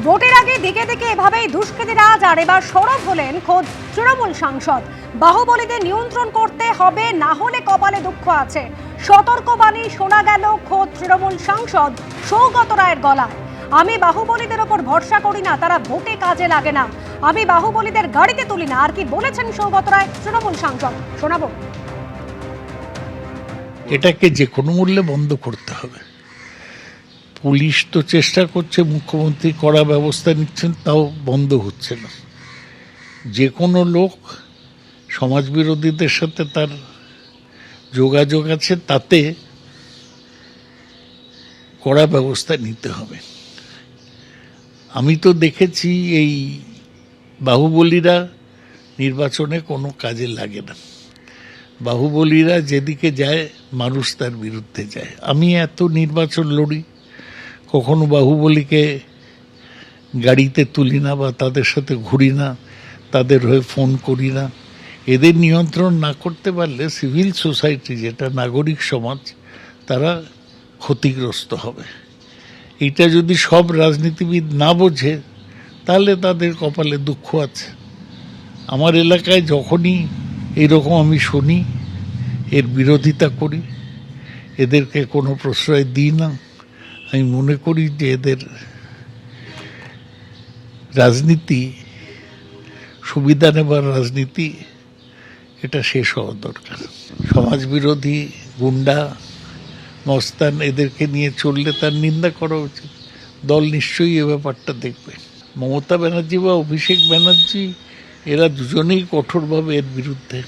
ভোটের আগে দিকে দিকে এভাবেই দুষ্কৃতীরাজ আর এবার সরব হলেন খোদ তৃণমূল সাংসদ। বাহুবলীদের নিয়ন্ত্রণ করতে হবে, না হলে কপালে দুঃখ আছে। সতর্কবাণী শোনা গেল খোদ তৃণমূল সাংসদ সৌগত রায়ের গলায়। আমি বাহুবলীদের ওপর ভরসা করি না, তারা ভোটে কাজে লাগে না। আমি বাহুবলীদের গাড়িতে তুলি না। আর কি বলেছেন সৌগত রায় তৃণমূল সাংসদ, শোনাবো। এটাকে যে কোনো মূল্যে বন্ধ করতে হবে। পুলিশ তো চেষ্টা করছে, মুখ্যমন্ত্রী কড়া ব্যবস্থা নিচ্ছেন, তাও বন্ধ হচ্ছে না। যে কোনো লোক সমাজবিরোধীদের সাথে তার যোগাযোগ আছে, তাতে কড়া ব্যবস্থা নিতে হবে। আমি তো দেখেছি এই বাহুবলীরা নির্বাচনে কোনো কাজে লাগে না। বাহুবলীরা যেদিকে যায় মানুষ তার বিরুদ্ধে যায়। আমি এত নির্বাচন লড়ি, কখনো বাহুবলীকে গাড়িতে তুলি না বা তাদের সাথে ঘুরি না, তাদের হয়ে ফোন করি না। এদের নিয়ন্ত্রণ না করতে পারলে সিভিল সোসাইটি, যেটা নাগরিক সমাজ, তারা ক্ষতিগ্রস্ত হবে। এটা যদি সব রাজনীতিবিদ না বোঝে তাহলে তাদের কপালে দুঃখ আছে। আমার এলাকায় যখনই এরকম আমি শুনি, এর বিরোধিতা করি, এদেরকে কোনো প্রশ্রয় দিই না। আমি মনে করি যে এদের রাজনীতি, সুবিধা নেবার রাজনীতি, এটা শেষ হওয়া দরকার। সমাজবিরোধী, গুন্ডা, মস্তান, এদেরকে নিয়ে চললে তার নিন্দা করা উচিত। দল নিশ্চয়ই এ ব্যাপারটা দেখবে। মমতা ব্যানার্জি বা অভিষেক ব্যানার্জি, এরা দুজনেই কঠোরভাবে এর বিরুদ্ধে।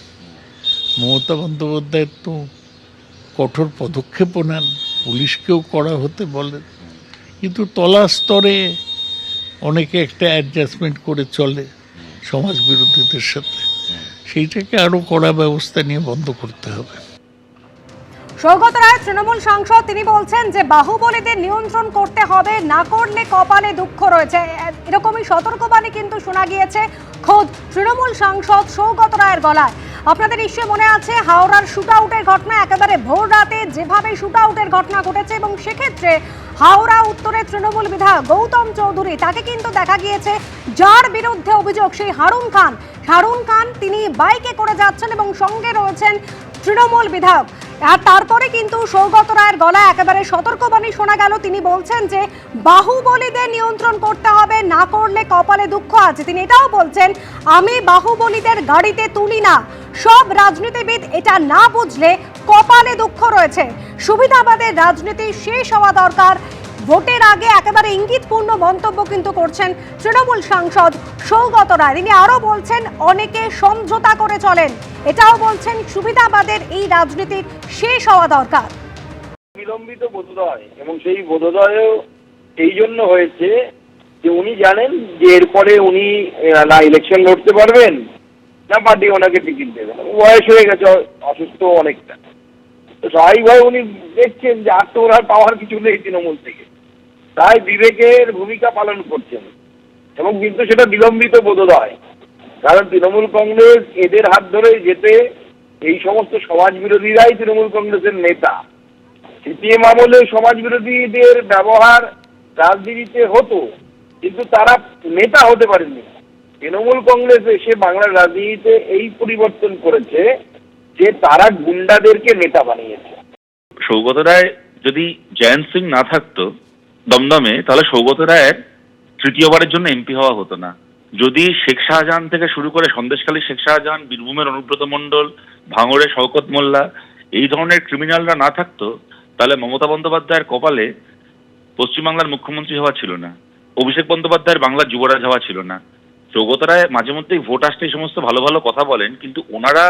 মমতা বন্দ্যোপাধ্যায় তো কঠোর পদক্ষেপও নেন, পুলিশকেও করা হতে বলেন, কিন্তু তলা স্তরে অনেকে একটা অ্যাডজাস্টমেন্ট করে চলে সমাজ বিরোধীদের সাথে। সেইটাকে আরও কড়া ব্যবস্থা নিয়ে বন্ধ করতে হবে। সৌগত রায় তৃণমূল সাংসদ, তিনি বলছেন যে বাহুবলীদের নিয়ন্ত্রণ করতে হবে, না করলে কপালে দুঃখ রয়েছে। এরকমই সতর্কবাণী কিন্তু শোনা গিয়েছে খোদ তৃণমূল সাংসদ সৌগত রায়ের গলায়। আপনাদের নিশ্চয়ই মনে আছে হাওড়ার শুট আউটের ঘটনা, একেবারে ভোর রাতে যেভাবে শুট আউটের ঘটনা ঘটেছে, এবং সেক্ষেত্রে হাওড়া উত্তরের তৃণমূল বিধায়ক গৌতম চৌধুরী, তাকে কিন্তু দেখা গিয়েছে যার বিরুদ্ধে অভিযোগ, সেই হারুন খান, তিনি বাইকে করে যাচ্ছেন এবং সঙ্গে রয়েছেন তৃণমূল বিধায়ক। আর তারপরে কিন্তু সৌগত রায়ের গলায় একেবারে সতর্কবাণী শোনা গেল। তিনি বলছেন যে বাহুবলীদের নিয়ন্ত্রণ করতে হবে, না করলে কপালে দুঃখ আছে। তিনি এটাও বলছেন, আমি বাহুবলীদের গাড়িতে তুলি না। সব রাজনীতিবিদ এটা না বুঝলে কপালে দুঃখ রয়েছে। সুবিধাবাদের রাজনীতি শেষ হওয়া দরকার। ভোটের আগে একেবারে ইঙ্গিতপূর্ণ মন্তব্য কিন্তু করছেন তৃণমূল সাংসদ সৌগত রায়। তিনি আরো বলছেন, অনেকে সমঝোতা করে চলেন। এটাও বলছেন, সুবিধাবাদের এই রাজনীতির শেষ হওয়া দরকার। বিলম্বিত বোধোদয়, এবং সেই বোধোদয়ও এই জন্য হয়েছে যে উনি জানেন যে এরপরে উনি না ইলেকশন লড়তে পারবেন, না পার্টি ওনাকে টিকিট দেবে না। বয়স হয়ে গেছে, অসুস্থ অনেকটা, তো স্বাভাবিকভাবে উনি দেখছেন যে আর তো ওনার পাওয়ার কিছু নেই তৃণমূল থেকে, তাই বিবেকের ভূমিকা পালন করছেন। এবং কিন্তু সেটা বিলম্বিত বোধোদয়, কারণ তৃণমূল কংগ্রেস এদের হাত ধরে যেতে এই সমস্ত সমাজ বিরোধীরাই তৃণমূল কংগ্রেসের নেতা। সিপিএম আমলে সমাজ বিরোধীদের ব্যবহার রাজনীতিতে হতো, কিন্তু তারা নেতা হতে পারেনি। তৃণমূল কংগ্রেস এসে বাংলার রাজনীতিতে এই পরিবর্তন করেছে যে তারা গুন্ডাদেরকে নেতা বানিয়েছে। সৌগত রায় যদি জয়ন্ত সিং না থাকতো দমদমে, তাহলে সৌগত রায়ের তৃতীয়বারের জন্য এমপি হওয়া হতো না। যদি শেখ শাহজাহান থেকে শুরু করে সন্দেশখালী শেখ শাহজাহান, বীরভূমের অনুব্রত মণ্ডল, ভাঙড়ে শওকত মোল্লা, এই ধরনের ক্রিমিনালরা না থাকতো, তাহলে মমতা বন্দ্যোপাধ্যায়ের কপালে পশ্চিমবাংলার মুখ্যমন্ত্রী হওয়া ছিল না, অভিষেক বন্দ্যোপাধ্যায়ের বাংলার যুবরাজ হওয়া ছিল না। সৌগত রায় মাঝে মধ্যেই ভোট আসতে এই সমস্ত ভালো ভালো কথা বলেন, কিন্তু ওনারা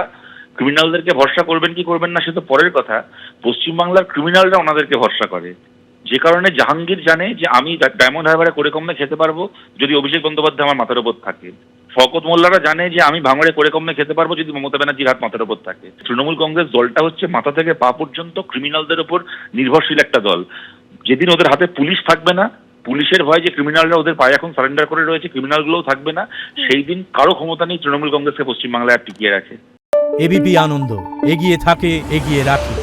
ক্রিমিনালদেরকে ভরসা করবেন কি করবেন না সে তো পরের কথা। পশ্চিমবাংলার ক্রিমিনালরা ওনাদেরকে ভরসা করে, যে কারণে জাহাঙ্গীর জানে যে আমি ডায়মন্ড হারবারে করে কমে খেতে পারবো যদি অভিষেক বন্দ্যোপাধ্যায় আমার মাথার উপর থাকে। শওকত মোল্লারা জানে যে আমি ভাঙড়ে করে কমে খেতে পারবো যদি মমতা ব্যানার্জির হাত মাথার উপর থাকে। তৃণমূল কংগ্রেস দলটা হচ্ছে মাথা থেকে পা পর্যন্ত ক্রিমিনালদের উপর নির্ভরশীল একটা দল। যেদিন ওদের হাতে পুলিশ থাকবে না, পুলিশের ভয় যে ক্রিমিনালরা ওদের পায়ে এখন সারেন্ডার করে রয়েছে, ক্রিমিনালগুলোও থাকবে না, সেই দিন কারো ক্ষমতা নেই তৃণমূল কংগ্রেসকে পশ্চিমবাংলায় আর টিকিয়ে রাখে। এবিপি আনন্দ, এগিয়ে থাকে, এগিয়ে রাখে।